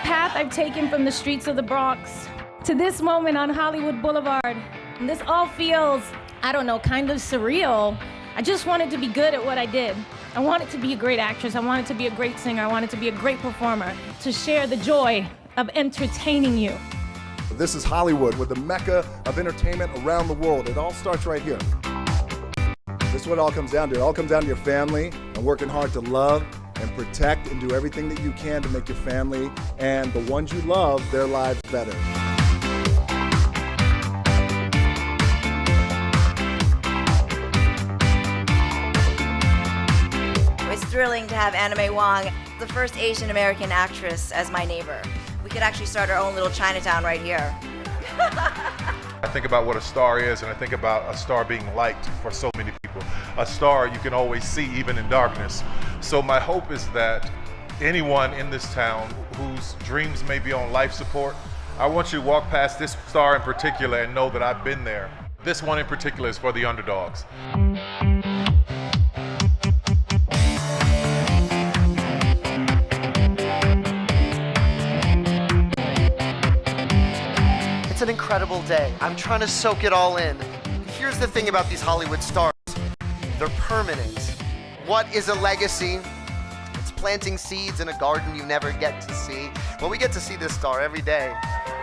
path I've taken from the streets of the Bronx to this moment on Hollywood Boulevard. And this all feels, I don't know, kind of surreal. I just wanted to be good at what I did. I wanted to be a great actress. I wanted to be a great singer. I wanted to be a great performer, to share the joy of entertaining you. This is Hollywood, with the mecca of entertainment around the world. It all starts right here. This is what it all comes down to. It all comes down to your family and working hard to love and protect and do everything that you can to make your family and the ones you love, their lives better. It's thrilling to have Anna May Wong, the first Asian American actress, as my neighbor. We could actually start our own little Chinatown right here. I think about what a star is, and I think about a star being liked for so many people. A star you can always see even in darkness. So my hope is that anyone in this town whose dreams may be on life support, I want you to walk past this star in particular and know that I've been there. This one in particular is for the underdogs. It's an incredible day. I'm trying to soak it all in. Here's the thing about these Hollywood stars. They're permanent. What is a legacy? It's planting seeds in a garden you never get to see. Well, we get to see this star every day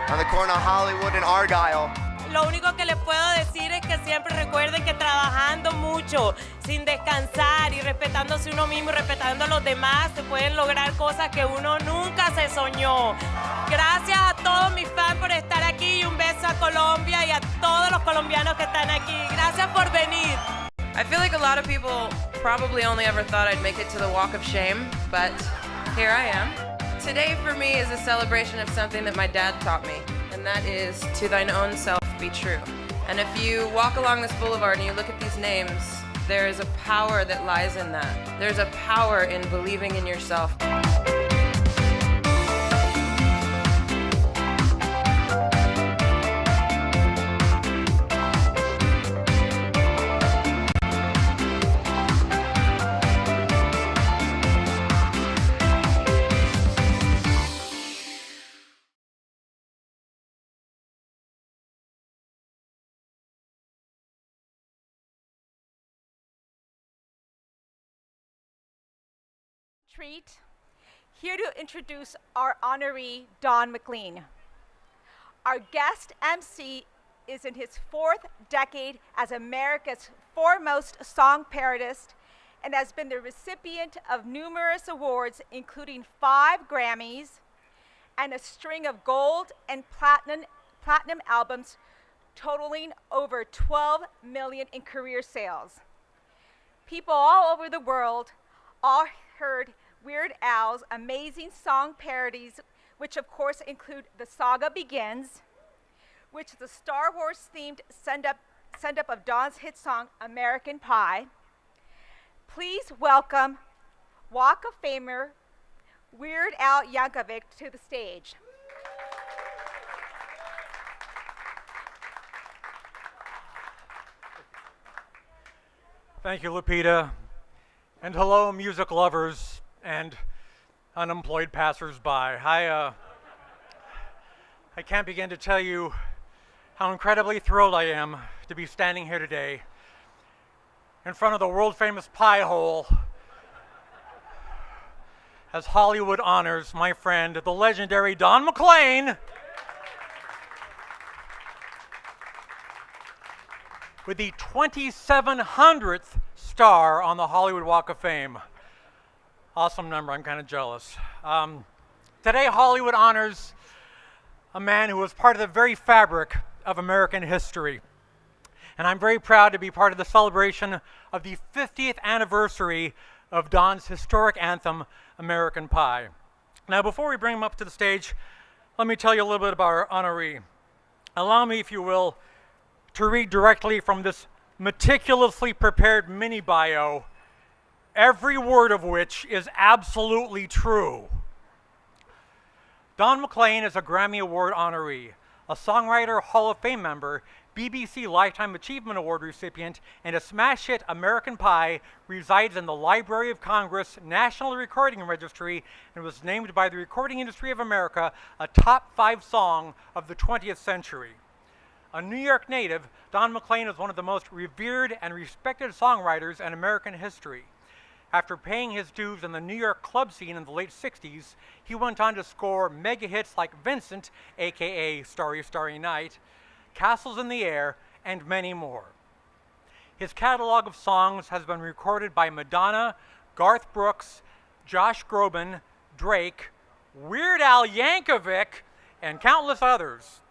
on the corner of Hollywood and Argyle. Lo único que les puedo decir es que siempre recuerden que trabajando mucho, sin descansar y respetándose uno mismo y respetando a los demás, se pueden lograr cosas que uno nunca se soñó. Gracias a todos mis fans por estar aquí y un beso a Colombia y a todos los colombianos que están aquí. Gracias por venir. I feel like a lot of people probably only ever thought I'd make it to the Walk of Shame, but here I am. Today for me is a celebration of something that my dad taught me, and that is to thine own self be true. And if you walk along this boulevard and you look at these names, there is a power that lies in that. There's a power in believing in yourself. Treat, here to introduce our honoree, Don McLean. Our guest MC is in his 4th decade as America's foremost song parodist and has been the recipient of numerous awards, including 5 Grammys and a string of gold and platinum albums totaling over 12 million in career sales. People all over the world all heard Weird Al's amazing song parodies, which of course include The Saga Begins, which is the Star Wars themed send up of Don's hit song American Pie. Please welcome Walk of Famer Weird Al Yankovic to the stage. Thank you, Lupita. And hello, music lovers and unemployed passersby. I can't begin to tell you how incredibly thrilled I am to be standing here today in front of the world-famous pie hole as Hollywood honors my friend, the legendary Don McLean, with the 2,700th star on the Hollywood Walk of Fame. Awesome number, I'm kind of jealous. Today, Hollywood honors a man who was part of the very fabric of American history. And I'm very proud to be part of the celebration of the 50th anniversary of Don's historic anthem, American Pie. Now, before we bring him up to the stage, let me tell you a little bit about our honoree. Allow me, if you will, to read directly from this meticulously prepared mini bio, every word of which is absolutely true. Don McLean is a Grammy Award honoree, a Songwriter Hall of Fame member, BBC Lifetime Achievement Award recipient, and a smash hit, American Pie, resides in the Library of Congress National Recording Registry and was named by the Recording Industry of America a top 5 song of the 20th century. A New York native, Don McLean is one of the most revered and respected songwriters in American history. After paying his dues in the New York club scene in the late 60s, he went on to score mega hits like Vincent, aka Starry Starry Night, Castles in the Air, and many more. His catalog of songs has been recorded by Madonna, Garth Brooks, Josh Groban, Drake, Weird Al Yankovic, and countless others.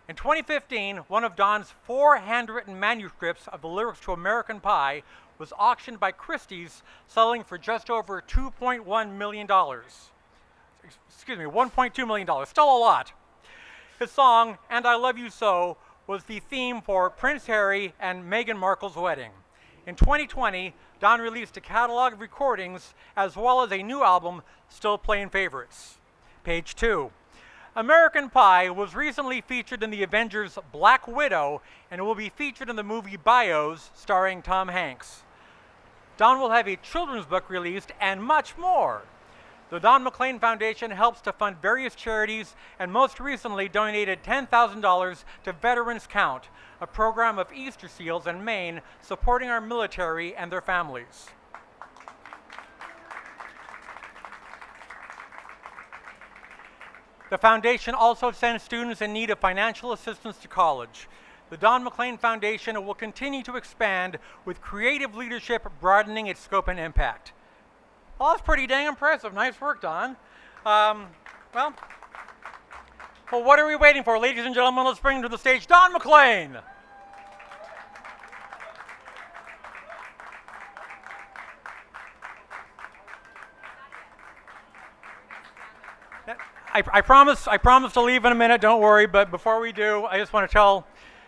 In 2015, one of Don's 4 handwritten manuscripts of the lyrics to American Pie was auctioned by Christie's, selling for just over $2.1 million. Excuse me, $1.2 million, still a lot. His song, And I Love You So, was the theme for Prince Harry and Meghan Markle's wedding. In 2020, Don released a catalog of recordings as well as a new album, Still Playing Favorites. Page 2. American Pie was recently featured in the Avengers Black Widow and will be featured in the movie Bios starring Tom Hanks. Don will have a children's book released and much more. The Don McLean Foundation helps to fund various charities and most recently donated $10,000 to Veterans Count, a program of Easter SEALs in Maine supporting our military and their families. The foundation also sends students in need of financial assistance to college. The Don McLean Foundation will continue to expand with creative leadership broadening its scope and impact. Well, that's pretty dang impressive. Nice work, Don. Well, what are we waiting for? Ladies and gentlemen, let's bring to the stage Don McLean. I promise to leave in a minute, don't worry, but before we do, I just want to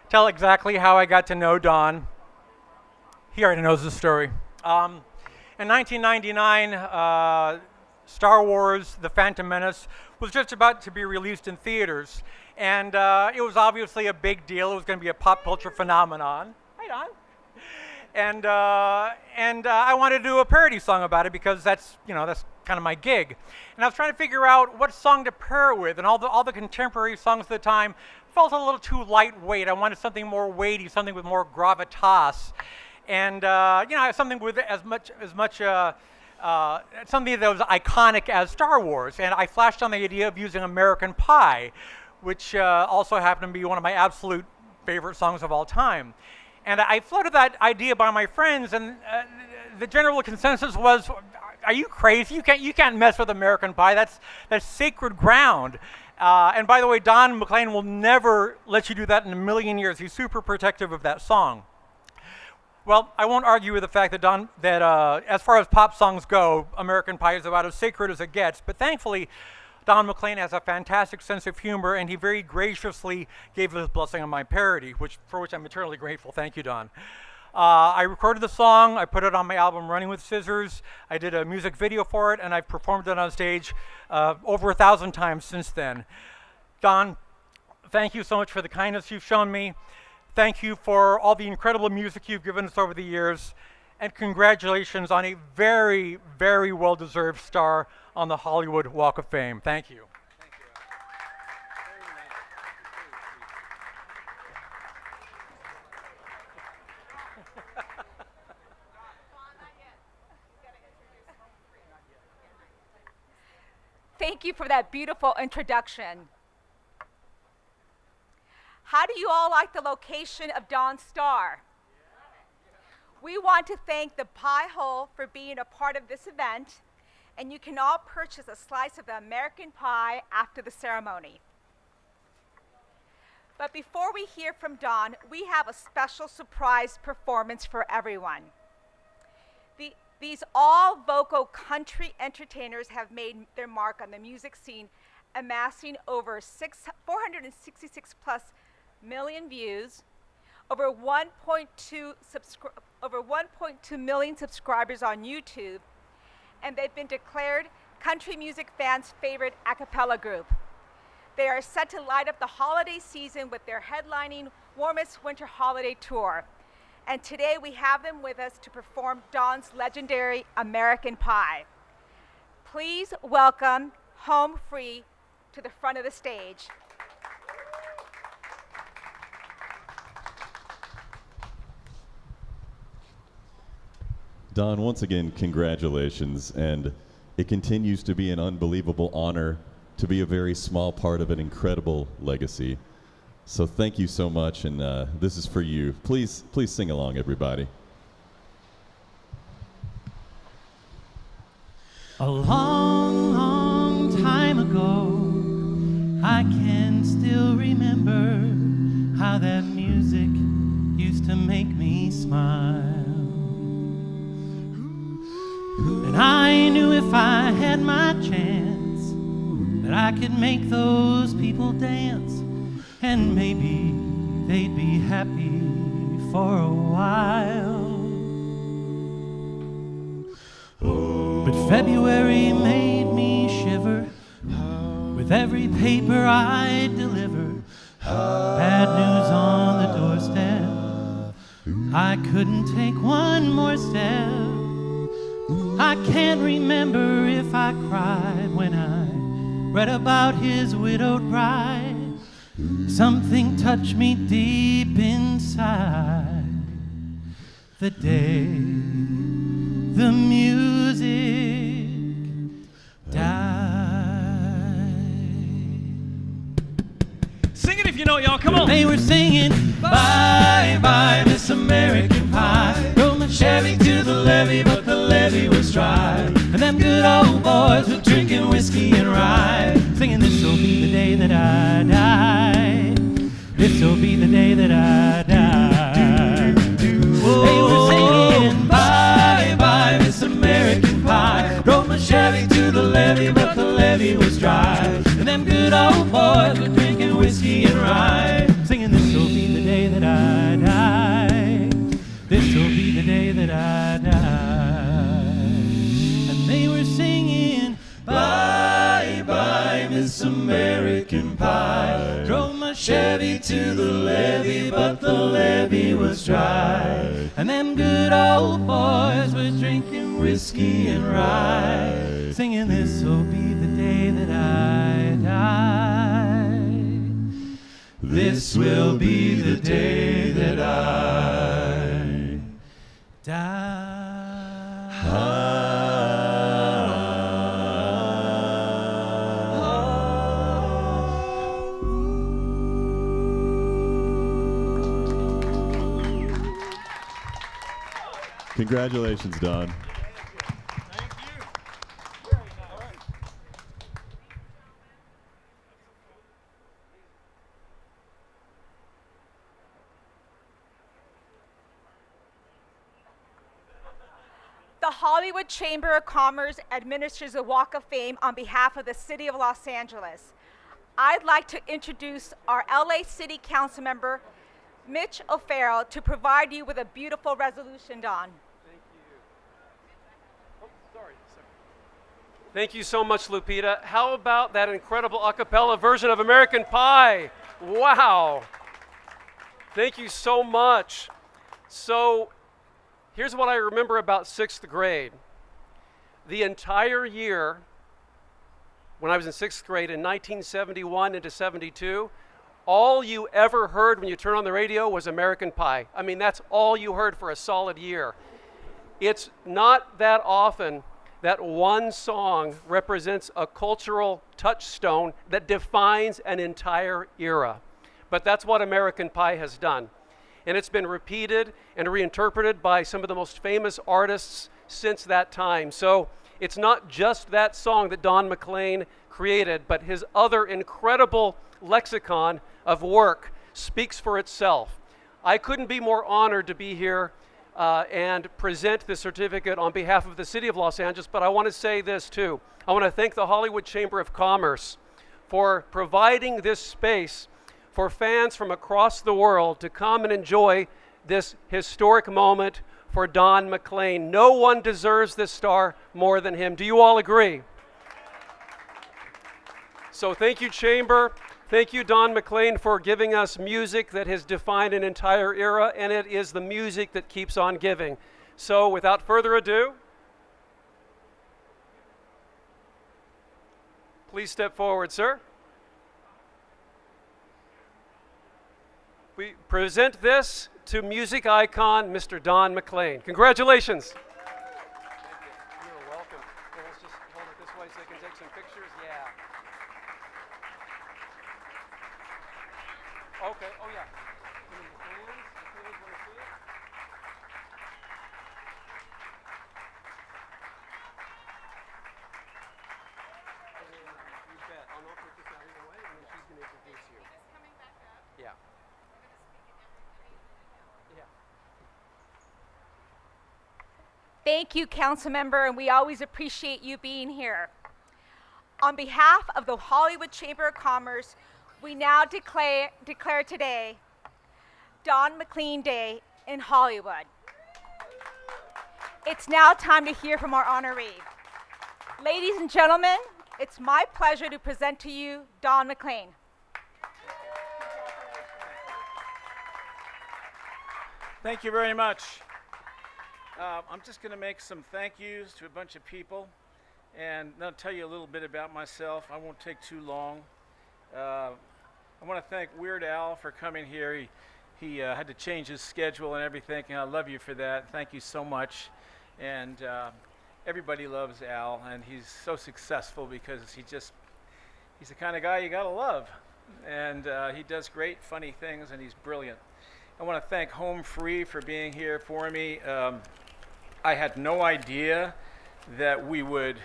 tell exactly how I got to know Don. He already knows the story. In 1999, Star Wars: The Phantom Menace was just about to be released in theaters, and it was obviously a big deal. It was going to be a pop culture phenomenon. Hi, Don. And I wanted to do a parody song about it because that's kind of my gig. And I was trying to figure out what song to pair it with, and all the contemporary songs at the time felt a little too lightweight. I wanted something more weighty, something with more gravitas, and something with something that was iconic as Star Wars. And I flashed on the idea of using American Pie, which also happened to be one of my absolute favorite songs of all time. And I floated that idea by my friends, and the general consensus was, "Are you crazy? You can't mess with American Pie. That's sacred ground." And by the way, Don McLean will never let you do that in a million years. He's super protective of that song. Well, I won't argue with the fact that as far as pop songs go, American Pie is about as sacred as it gets. But thankfully, Don McLean has a fantastic sense of humor, and he very graciously gave his blessing on my parody, for which I'm eternally grateful. Thank you, Don. I recorded the song. I put it on my album, Running with Scissors. I did a music video for it, and I've performed it on stage over 1,000 times since then. Don, thank you so much for the kindness you've shown me. Thank you for all the incredible music you've given us over the years. And congratulations on a very, very well-deserved star on the Hollywood Walk of Fame. Thank you. Thank you. Thank you for that beautiful introduction. How do you all like the location of Don's Star? We want to thank the Pie Hole for being a part of this event, and you can all purchase a slice of the American Pie after the ceremony. But before we hear from Don, we have a special surprise performance for everyone. These all vocal country entertainers have made their mark on the music scene, amassing over 466 plus million views, over 1.2 million subscribers on YouTube, and they've been declared country music fans' favorite a cappella group. They are set to light up the holiday season with their headlining warmest winter holiday tour. And today we have them with us to perform Don's legendary American Pie. Please welcome Home Free to the front of the stage. Don, once again, congratulations, and it continues to be an unbelievable honor to be a very small part of an incredible legacy. So thank you so much, and this is for you. Please sing along, everybody. A long, long time ago, I can still remember how that music used to make me smile. And I knew if I had my chance that I could make those people dance, and maybe they'd be happy for a while. But February made me shiver with every paper I deliver. Bad news on the doorstep. I couldn't take one more step. I can't remember if I cried when I read about his widowed bride. Something touched me deep inside the day the music died. Sing it if you know it, y'all. Come on. They were singing, bye, bye, Miss American Pie. Drove my Chevy to the levee, but the levee was dry. And them good old boys were drinking whiskey and rye, singing, this'll be the day that I die. This'll be the day that I die. They were singing, bye, bye, Miss American Pie. Drove my Chevy to the levee, but the levee was dry. And them good old boys were drinking whiskey and rye, singing, this'll be the day that I die. This'll be the day that I die. And they were singing, bye, bye, Miss American Pie. Drove my Chevy to the levee, but the levee was dry. And them good old boys were drinking whiskey and rye, singing, this'll be the day that I die. This will be the day that I die. Congratulations, Don. The Hollywood Chamber of Commerce administers a Walk of Fame on behalf of the City of Los Angeles. I'd like to introduce our LA City Council member, Mitch O'Farrell, to provide you with a beautiful resolution, Don. Thank you so much, Lupita. How about that incredible a cappella version of American Pie? Wow. Thank you so much. So here's what I remember about 6th grade. The entire year, when I was in 6th grade in 1971 into 72, all you ever heard when you turned on the radio was American Pie. I mean, that's all you heard for a solid year. It's not that often that one song represents a cultural touchstone that defines an entire era. But that's what American Pie has done. And it's been repeated and reinterpreted by some of the most famous artists since that time. So it's not just that song that Don McLean created, but his other incredible lexicon of work speaks for itself. I couldn't be more honored to be here and present this certificate on behalf of the City of Los Angeles, but I want to say this too. I want to thank the Hollywood Chamber of Commerce for providing this space for fans from across the world to come and enjoy this historic moment for Don McLean. No one deserves this star more than him. Do you all agree? So thank you, Chamber. Thank you, Don McLean, for giving us music that has defined an entire era, and it is the music that keeps on giving. So without further ado, please step forward, sir. We present this to music icon, Mr. Don McLean. Congratulations. Thank you. You're welcome. Well, let's just hold it this way so they can take some pictures. Yeah. Okay. Oh, yeah. You need the fans? The fans want to see it? You bet. I'll not put this out of the way, and then she's going to introduce you. Yeah. Thank you, council member, and we always appreciate you being here. On behalf of the Hollywood Chamber of Commerce, we now declare today Don McLean Day in Hollywood. It's now time to hear from our honoree. Ladies and gentlemen, it's my pleasure to present to you Don McLean. Thank you very much. I'm just going to make some thank yous to a bunch of people, and I'll tell you a little bit about myself. I won't take too long. I want to thank Weird Al for coming here. He had to change his schedule and everything, and I love you for that. Thank you so much. And everybody loves Al, and he's so successful because he's the kind of guy you got to love. And he does great, funny things, and he's brilliant. I want to thank Home Free for being here for me. I had no idea that we would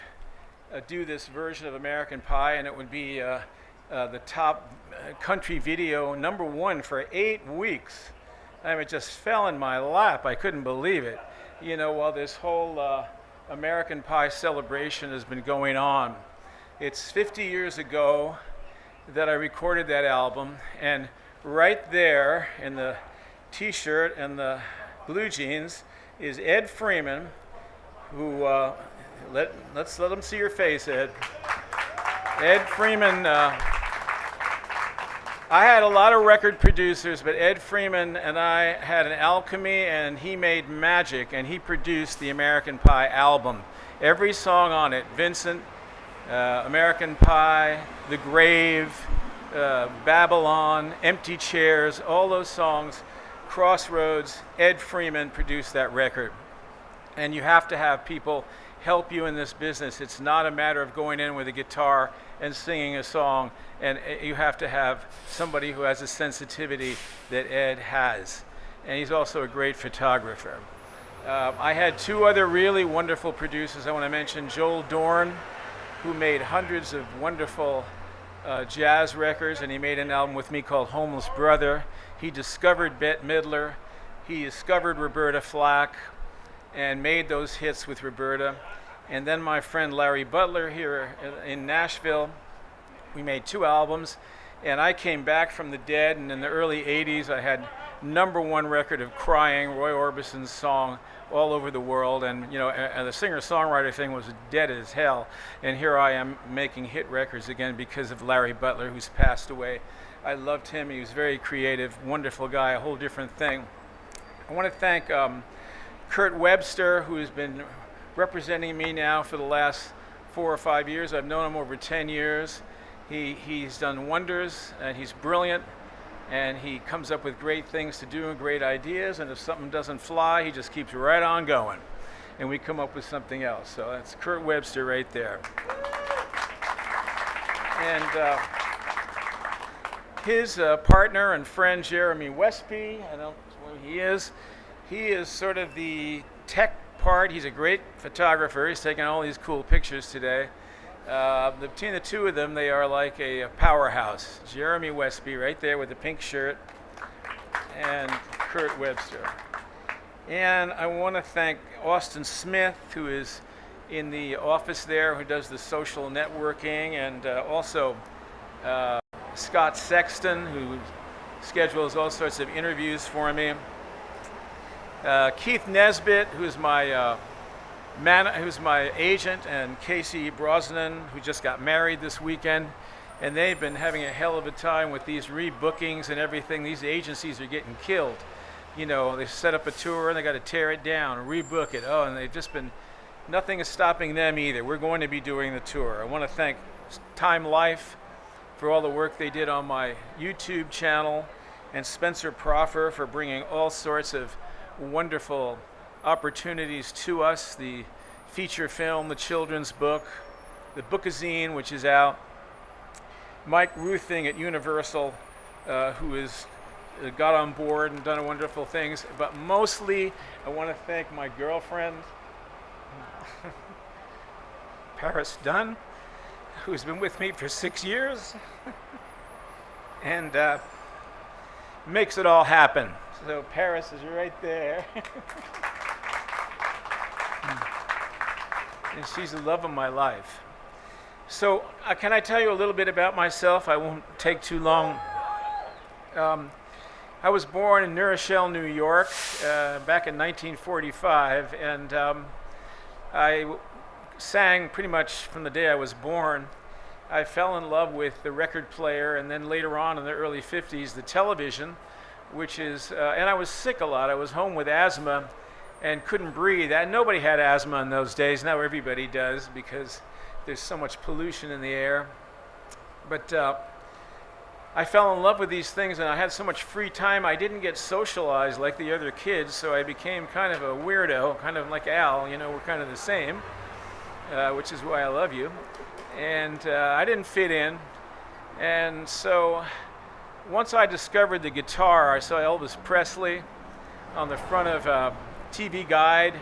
do this version of American Pie, and it would be the top country video #1 for 8 weeks. I mean, it just fell in my lap. I couldn't believe it. You know, while this whole American Pie celebration has been going on. It's 50 years ago that I recorded that album, and right there in the t-shirt and the blue jeans is Ed Freeman, who, let's let him see your face, Ed. Ed Freeman, I had a lot of record producers, but Ed Freeman and I had an alchemy, and he made magic, and he produced the American Pie album. Every song on it, Vincent, American Pie, The Grave, Babylon, Empty Chairs, all those songs, Crossroads, Ed Freeman produced that record. And you have to have people help you in this business. It's not a matter of going in with a guitar and singing a song, and you have to have somebody who has a sensitivity that Ed has. And he's also a great photographer. I had 2 other really wonderful producers. I want to mention Joel Dorn, who made hundreds of wonderful jazz records, and he made an album with me called Homeless Brother. He discovered Bette Midler. He discovered Roberta Flack and made those hits with Roberta. And then my friend Larry Butler here in Nashville, we made 2 albums, and I came back from the dead, and in the early 80s I had #1 record of Crying, Roy Orbison's song, all over the world, and you know, the singer-songwriter thing was dead as hell, and here I am making hit records again because of Larry Butler, who's passed away. I loved him. He was very creative, wonderful guy, a whole different thing. I want to thank Kurt Webster, who has been representing me now for the last 4 or 5 years. I've known him over 10 years. He's done wonders, and he's brilliant, and he comes up with great things to do and great ideas, and if something doesn't fly, he just keeps right on going, and we come up with something else. So that's Kurt Webster right there. And his partner and friend Jeremy Westby, I don't know who he is. He is sort of the tech part. He's a great photographer. He's taking all these cool pictures today. Between the 2 of them, they are like a powerhouse. Jeremy Westby right there with the pink shirt, and Kurt Webster. And I want to thank Austin Smith, who is in the office there, who does the social networking, and also Scott Sexton, who schedules all sorts of interviews for me. Keith Nesbitt, who's my agent, and Casey Brosnan, who just got married this weekend. and they've been having a hell of a time with these rebookings and everything. These agencies are getting killed. You know, they set up a tour and they got to tear it down and rebook it. Oh, and they've just been, nothing is stopping them either. We're going to be doing the tour. I want to thank Time Life for all the work they did on my YouTube channel, and Spencer Proffer for bringing all sorts of wonderful opportunities to us, the feature film, the children's book, the bookazine, which is out, Mike Ruthing at Universal, who has got on board and done wonderful things, but mostly I want to thank my girlfriend, Paris Dunn, who's been with me for 6 years and makes it all happen. So Paris is right there. And she's the love of my life. So can I tell you a little bit about myself? I won't take too long. I was born in New Rochelle, New York, back in 1945, and I sang pretty much from the day I was born. I fell in love with the record player, and then later on in the early 50s, the television, which is, and I was sick a lot. I was home with asthma and couldn't breathe. And nobody had asthma in those days. Now everybody does because there's so much pollution in the air. But I fell in love with these things, and I had so much free time. I didn't get socialized like the other kids, so I became kind of a weirdo, kind of like Al. You know, we're kind of the same, which is why I love you. And I didn't fit in. And so once I discovered the guitar, I saw Elvis Presley on the front of TV Guide,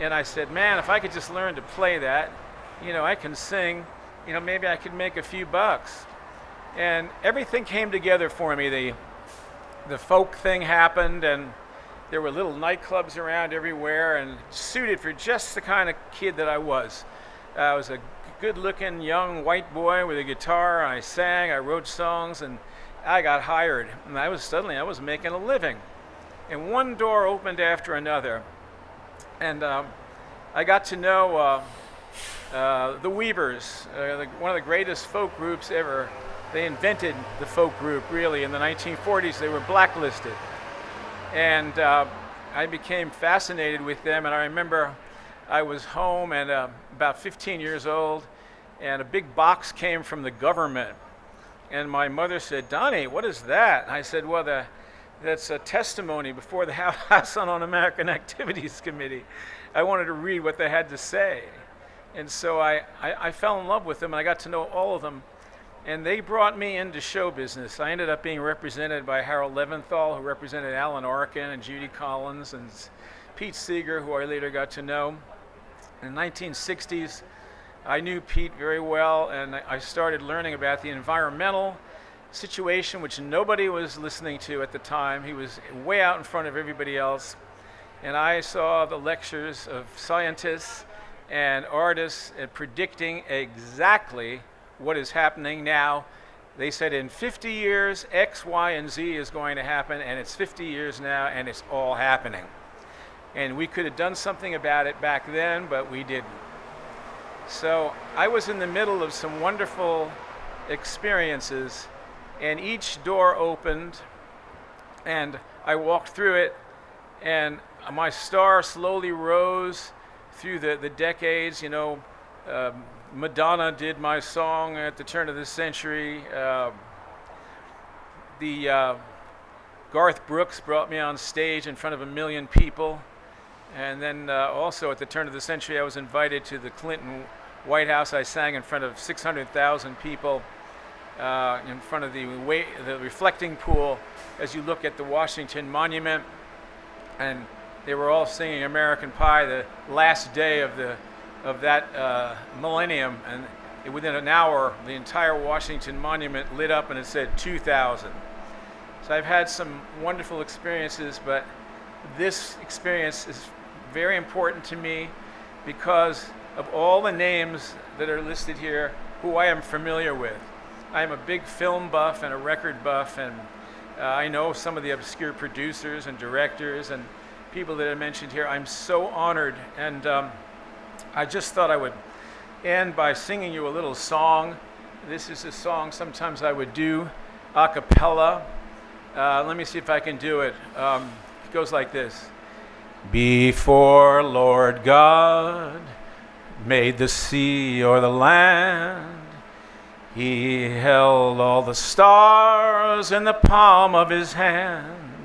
and I said, man, if I could just learn to play that, you know, I can sing, you know, maybe I could make a few bucks. And everything came together for me. The folk thing happened, and there were little nightclubs around everywhere, and suited for just the kind of kid that I was. I was a good-looking young white boy with a guitar. I sang, I wrote songs, and I got hired. And I was making a living. And one door opened after another. And I got to know the Weavers, one of the greatest folk groups ever. They invented the folk group, really, in the 1940s. They were blacklisted. And I became fascinated with them, and I remember I was home and about 15 years old, and a big box came from the government. And my mother said, Donnie, what is that? And I said, well, that's a testimony before the House on Un-American Activities Committee. I wanted to read what they had to say. And so I fell in love with them, and I got to know all of them. And they brought me into show business. I ended up being represented by Harold Leventhal, who represented Alan Arkin and Judy Collins, and Pete Seeger, who I later got to know. In the 1960s, I knew Pete very well, and I started learning about the environmental situation, which nobody was listening to at the time. He was way out in front of everybody else. And I saw the lectures of scientists and artists predicting exactly what is happening now. They said in 50 years, X, Y, and Z is going to happen, and it's 50 years now, and it's all happening. And we could have done something about it back then, but we didn't. So I was in the middle of some wonderful experiences, and each door opened, and I walked through it, and my star slowly rose through the decades. You know, Madonna did my song at the turn of the century. Garth Brooks brought me on stage in front of 1 million people. And then also at the turn of the century, I was invited to the Clinton White House. I sang in front of 600,000 people in front of the reflecting pool as you look at the Washington Monument. And they were all singing American Pie the last day of that millennium. And within an hour, the entire Washington Monument lit up and it said 2000. So I've had some wonderful experiences, but this experience is very important to me because of all the names that are listed here who I am familiar with. I am a big film buff and a record buff, and I know some of the obscure producers and directors and people that I mentioned here. I'm so honored, and I just thought I would end by singing you a little song This is a song sometimes I would do a cappella. Let me see if I can do it. It goes like this. Before Lord God made the sea or the land, he held all the stars in the palm of his hand,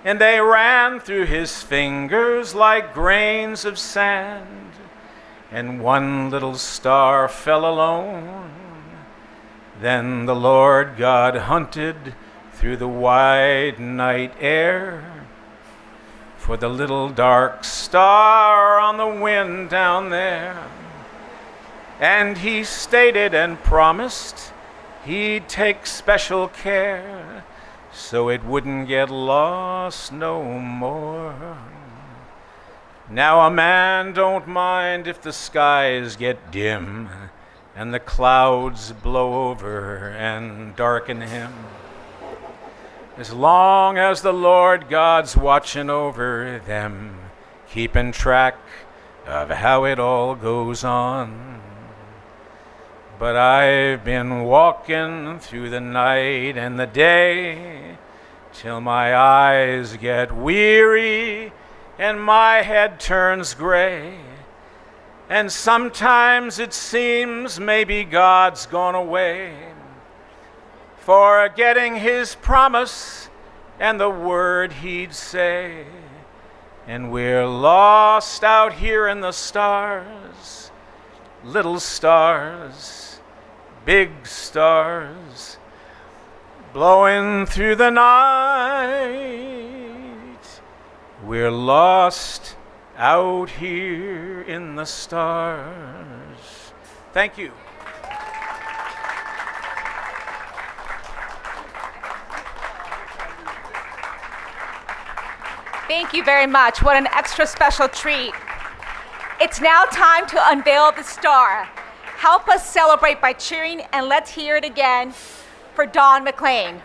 and they ran through his fingers like grains of sand, and one little star fell alone. Then the Lord God hunted through the wide night air for the little dark star on the wind down there. And he stated and promised he'd take special care so it wouldn't get lost no more. Now a man don't mind if the skies get dim and the clouds blow over and darken him, as long as the Lord God's watching over them, keeping track of how it all goes on. But I've been walking through the night and the day till my eyes get weary and my head turns gray. And sometimes it seems maybe God's gone away, forgetting his promise and the word he'd say. And we're lost out here in the stars, little stars, big stars, blowing through the night. We're lost out here in the stars. Thank you. Thank you very much. What an extra special treat. It's now time to unveil the star. Help us celebrate by cheering, and let's hear it again for Don McLean.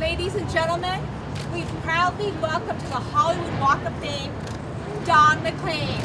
Ladies and gentlemen, we proudly welcome to the Hollywood Walk of Fame, Don McLean.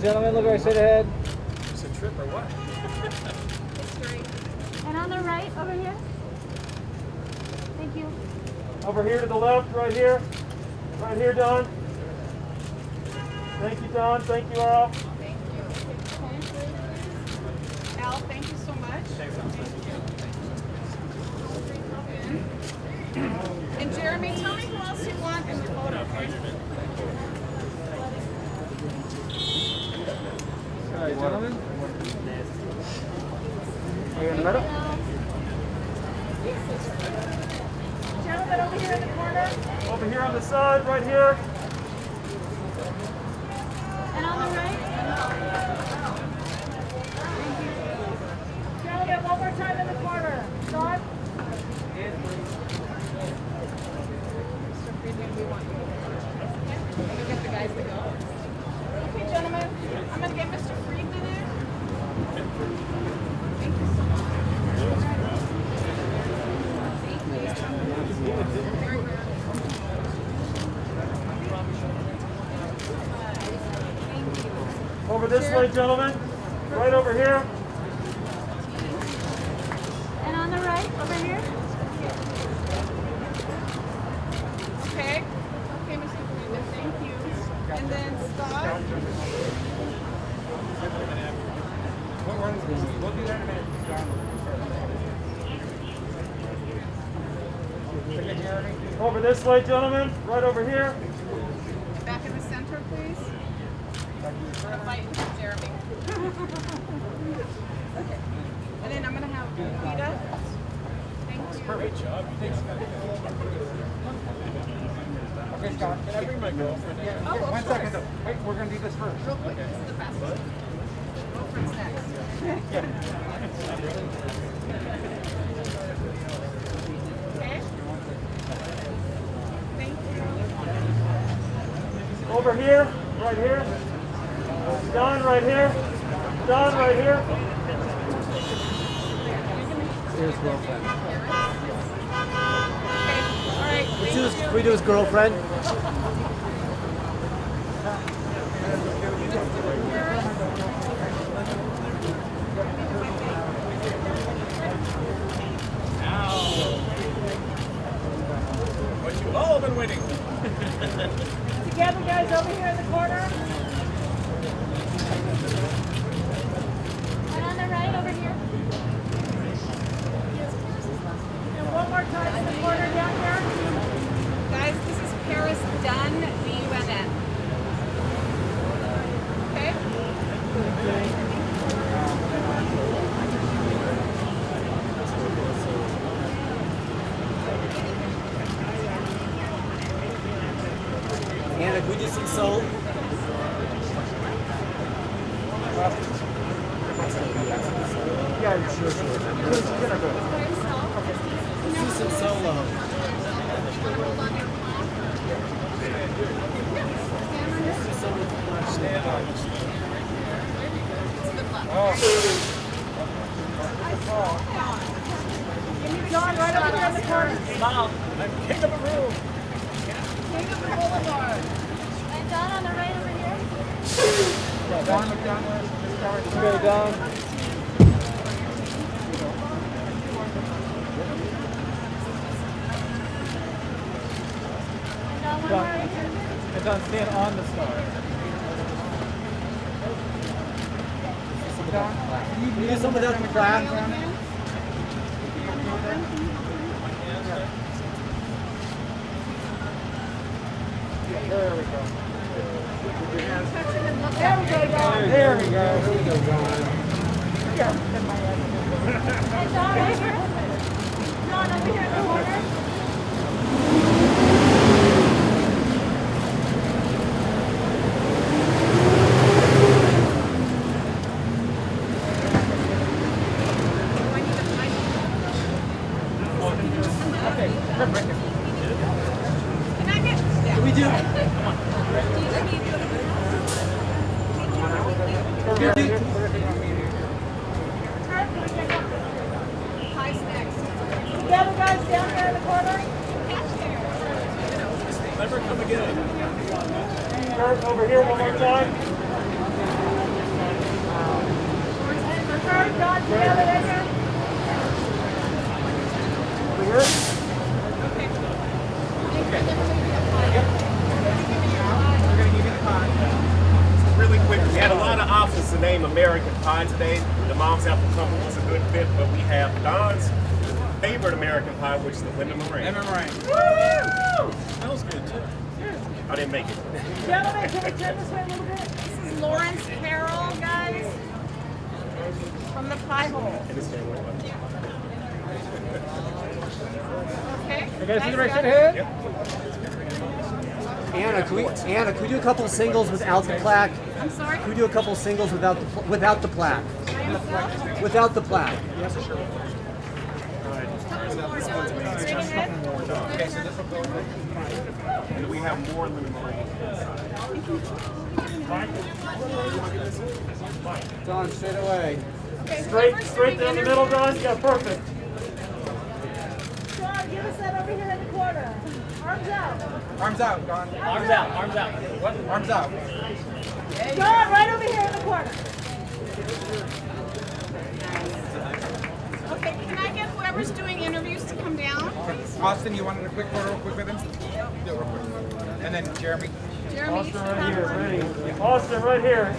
Gentlemen, look right straight ahead. It's a trip or what? And on the right, over here. Thank you. Over here to the left, right here. Right here, Don. Thank you, Don. Thank you, Earl. Thank you. Al, thank you so much. And Jeremy, tell me who else you want in the photo. right, gentlemen. Here in the middle. Gentlemen, over here in the corner. Over here on the side, right here. And on the right. Gentlemen, one more time in the corner. Sean. Get the guys to go. Okay, gentlemen, I'm going to get Mr. Friedman in. Thank you so much. Over this way, gentlemen. Right over here. And on the right, over here. Okay. Okay, Mr. Friedman, thank you. And then Scott. We'll do that in a minute. Over this way, gentlemen. Right over here. Back in the center, please. We're fighting with Jeremy. Okay. And then I'm going to have Rita. Thank you. Great job. Thanks, Scott. Okay, Scott, can I bring my girlfriend in? Oh, of 1 course. second, though. Wait, we're going to do this first. Real quick, this is the fastest. Girlfriend's next. Okay. Thank you. Over here, right here. Don right here. Don right here. Here's girlfriend. All right. Can we do his girlfriend? What you've all been waiting. Together, guys, over here in the corner. And on the right, over here. And one more time in the corner down here. Guys, this is Paris Dunn, D-U-N-N. Okay? Anna, can we do some soul? Yeah, sure. Let's do some solo. John, right over here in the corner. Mom, I'm king of the room. King of the Boulevard. And John on the right over here. Don, go down. And Don, stand on the star. Don, can you do some of that in the class? There we go. There we go, John. There we go. There we go, John. And John right here. John over here in the corner. Okay, perfect. Can I get? Yeah. Can we do? High snacks. Together, guys, down here in the corner. Never come again. Kurt, over here one more time. Kurt, John, together, right here. Over here. We're going to give you the pie. Really quick, we had a lot of options to name American Pie today. The Mom's Apple Company was a good fit, but we have Don's favorite American Pie, which is the lemon meringue. Lemon meringue. Woo! Smells good too. I didn't make it. Gentlemen, can we turn this way a little bit? This is Lawrence Carroll, guys. from the pie hole. Okay. You guys see the right side ahead? Anna, can we do a couple singles without the plaque? I'm sorry? Can we do a couple singles without the plaque? Without the plaque. Yes, sure. Okay, so this will go in. And we have more lemonade. Don, straight away. Straight down the middle, Don. Yeah, perfect. John, give us that over here in the corner. Arms out. Arms out, Don. Arms out, arms out. What? Arms out. John, right over here in the corner. Okay, can I get whoever's doing interviews to come down? Austin, you wanted a quick photo real quick with him? Yeah, real quick. And then Jeremy. Jeremy, Austin right here, ready. Austin right here.